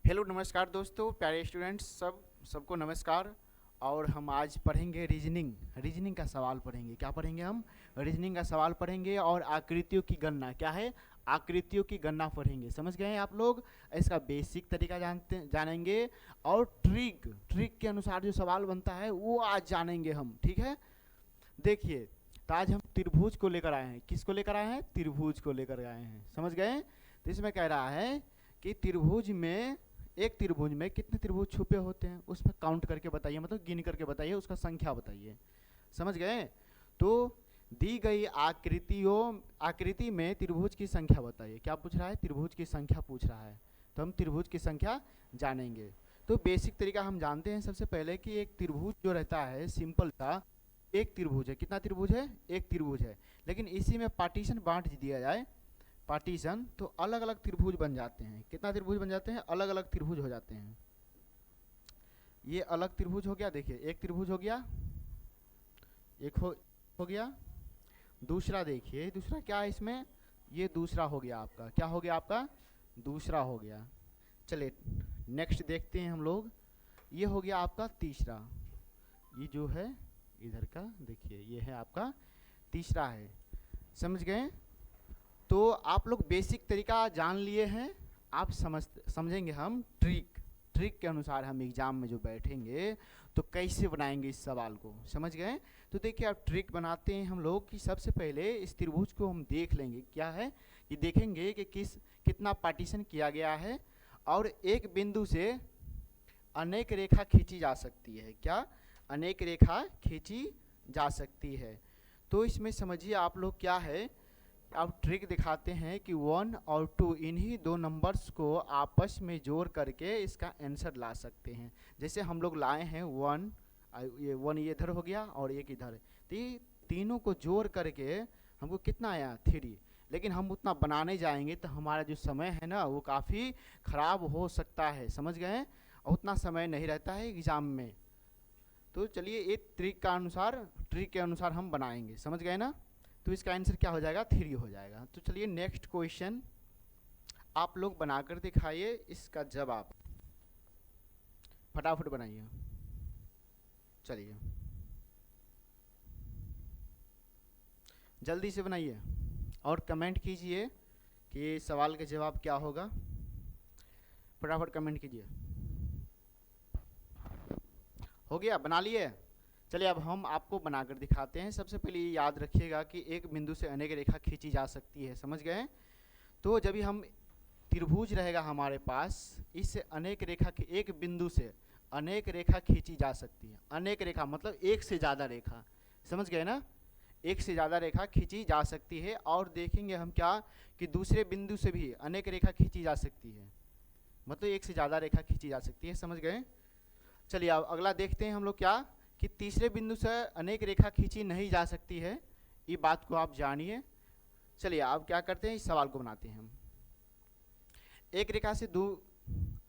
Hello नमस्कार दोस्तों, प्यारे स्टूडेंट्स सबको नमस्कार। और हम आज पढ़ेंगे रीजनिंग का सवाल पढ़ेंगे। क्या पढ़ेंगे हम? रीजनिंग का सवाल पढ़ेंगे और आकृतियों की गणना। क्या है? आकृतियों की गणना पढ़ेंगे। समझ गए हैं आप लोग? इसका बेसिक तरीका जानेंगे और ट्रिक के अनुसार जो सवाल बनता है वो आज जानेंगे हम। ठीक है, देखिए, तो आज हम त्रिभुज को लेकर आए हैं। किसको लेकर आए हैं? त्रिभुज को लेकर आए हैं। समझ गए? तो इसमें कह रहा है कि एक त्रिभुज में कितने त्रिभुज छुपे होते हैं, उस पर काउंट करके बताइए, मतलब गिन करके बताइए, उसका संख्या बताइए। समझ गए? तो दी गई आकृति में त्रिभुज की संख्या बताइए। क्या पूछ रहा है? त्रिभुज की संख्या पूछ रहा है। तो हम त्रिभुज की संख्या जानेंगे। तो बेसिक तरीका हम जानते हैं सबसे पहले कि एक त्रिभुज जो रहता है सिंपल सा एक त्रिभुज है। कितना त्रिभुज है? एक त्रिभुज है। लेकिन इसी में पार्टीशन बांट दिया जाए, पार्टीशन, तो अलग अलग त्रिभुज बन जाते हैं। कितना त्रिभुज बन जाते हैं? अलग अलग त्रिभुज हो जाते हैं। ये अलग त्रिभुज हो गया। देखिए, एक त्रिभुज हो गया, एक हो गया। दूसरा देखिए, दूसरा क्या है इसमें? ये दूसरा हो गया आपका। क्या हो गया आपका? दूसरा हो गया। चलिए नेक्स्ट देखते हैं हम लोग। ये हो गया आपका तीसरा। ये जो है इधर का, देखिए ये है आपका तीसरा है। समझ गए? तो आप लोग बेसिक तरीका जान लिए हैं। आप समझेंगे हम ट्रिक के अनुसार हम एग्जाम में जो बैठेंगे तो कैसे बनाएंगे इस सवाल को। समझ गए? तो देखिए, आप ट्रिक बनाते हैं हम लोग कि सबसे पहले इस त्रिभुज को हम देख लेंगे। क्या है? कि देखेंगे कि कितना पार्टीशन किया गया है और एक बिंदु से अनेक रेखा खींची जा सकती है। क्या? अनेक रेखा खींची जा सकती है। तो इसमें समझिए आप लोग क्या है, अब ट्रिक दिखाते हैं कि 1 और 2 इन्हीं दो नंबर्स को आपस में जोड़ करके इसका आंसर ला सकते हैं। जैसे हम लोग लाए हैं 1, ये 1 ये इधर हो गया और एक इधर। तो ये तीनों को जोड़ करके हमको कितना आया? 3। लेकिन हम उतना बनाने जाएंगे तो हमारा जो समय है ना वो काफ़ी ख़राब हो सकता है। समझ गए? और उतना समय नहीं रहता है एग्ज़ाम में। तो चलिए एक ट्रिक के अनुसार हम बनाएंगे। समझ गए ना? तो इसका आंसर क्या हो जाएगा? 3 हो जाएगा। तो चलिए नेक्स्ट क्वेश्चन आप लोग बनाकर दिखाइए। इसका जवाब फटाफट बनाइए। चलिए जल्दी से बनाइए और कमेंट कीजिए कि सवाल का जवाब क्या होगा। फटाफट कमेंट कीजिए। हो गया? बना लिए? चलिए अब हम आपको बनाकर दिखाते हैं। सबसे पहले ये याद रखिएगा कि एक बिंदु से अनेक रेखा खींची जा सकती है। समझ गए? तो जब भी हम त्रिभुज रहेगा हमारे पास, इससे अनेक रेखा के एक बिंदु से अनेक रेखा खींची जा सकती है। अनेक रेखा मतलब एक से ज़्यादा रेखा। समझ गए ना? एक से ज़्यादा रेखा खींची जा सकती है। और देखेंगे हम क्या कि दूसरे बिंदु से भी अनेक रेखा खींची जा सकती है, मतलब एक से ज़्यादा रेखा खींची जा सकती है। समझ गए? चलिए अब अगला देखते हैं हम लोग क्या कि तीसरे बिंदु से अनेक रेखा खींची नहीं जा सकती है। ये बात को आप जानिए। चलिए अब क्या करते हैं, इस सवाल को बनाते हैं हम।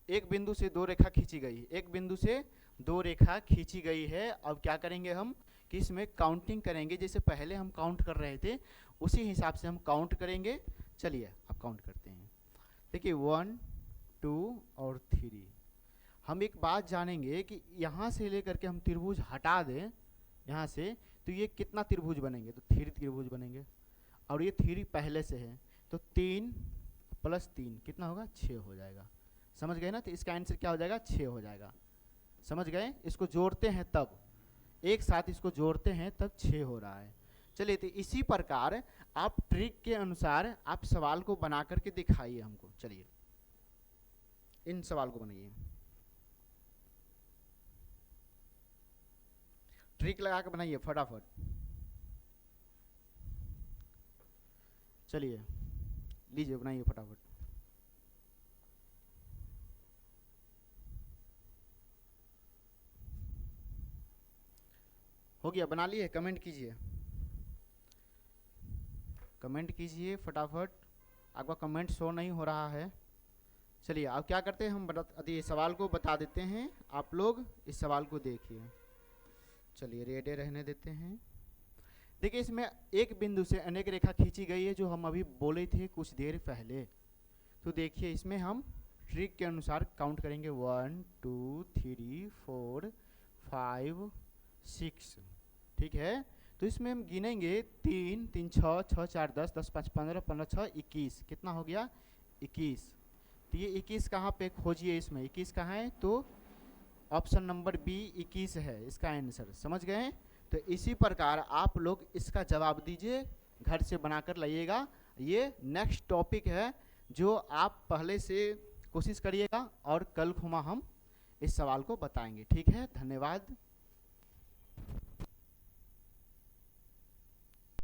एक बिंदु से दो रेखा खींची गई। एक बिंदु से दो रेखा खींची गई है। अब क्या करेंगे हम कि इसमें काउंटिंग करेंगे। जैसे पहले हम काउंट कर रहे थे उसी हिसाब से हम काउंट करेंगे। चलिए अब काउंट करते हैं। देखिए 1, 2 और 3। हम एक बात जानेंगे कि यहाँ से लेकर के हम त्रिभुज हटा दें यहाँ से, तो ये कितना त्रिभुज बनेंगे? तो 3 त्रिभुज बनेंगे। और ये 3 पहले से है तो 3 + 3 कितना होगा? 6 हो जाएगा। समझ गए ना? तो इसका आंसर क्या हो जाएगा? 6 हो जाएगा। समझ गए? इसको जोड़ते हैं तब, एक साथ इसको जोड़ते हैं तब 6 हो रहा है। चलिए तो इसी प्रकार आप ट्रिक के अनुसार आप सवाल को बना करके दिखाइए हमको। चलिए इन सवाल को बनाइए, ट्रिक लगा के बनाइए फटाफट। चलिए लीजिए बनाइए फटाफट। हो गया? बना लिए? कमेंट कीजिए, कमेंट कीजिए फटाफट। आपका कमेंट शो नहीं हो रहा है। चलिए अब क्या करते हैं, हम ये सवाल को बता देते हैं। आप लोग इस सवाल को देखिए। चलिए रेडे रहने देते हैं। देखिए इसमें एक बिंदु से अनेक रेखा खींची गई है, जो हम अभी बोले थे कुछ देर पहले। तो देखिए इसमें हम ट्रिक के अनुसार काउंट करेंगे 1 2 3 4 5 6, ठीक है। तो इसमें हम गिनेंगे 3 3 6 6 4 10 10 5 15 15 6 21, कितना हो गया 21। तो ये 21 कहाँ पे खोजिए, इसमें 21 कहाँ है, तो ऑप्शन नंबर बी 21 है इसका आंसर, समझ गए। तो इसी प्रकार आप लोग इसका जवाब दीजिए, घर से बनाकर लाइएगा। ये नेक्स्ट टॉपिक है जो आप पहले से कोशिश करिएगा और कल खुमा हम इस सवाल को बताएंगे, ठीक है। धन्यवाद।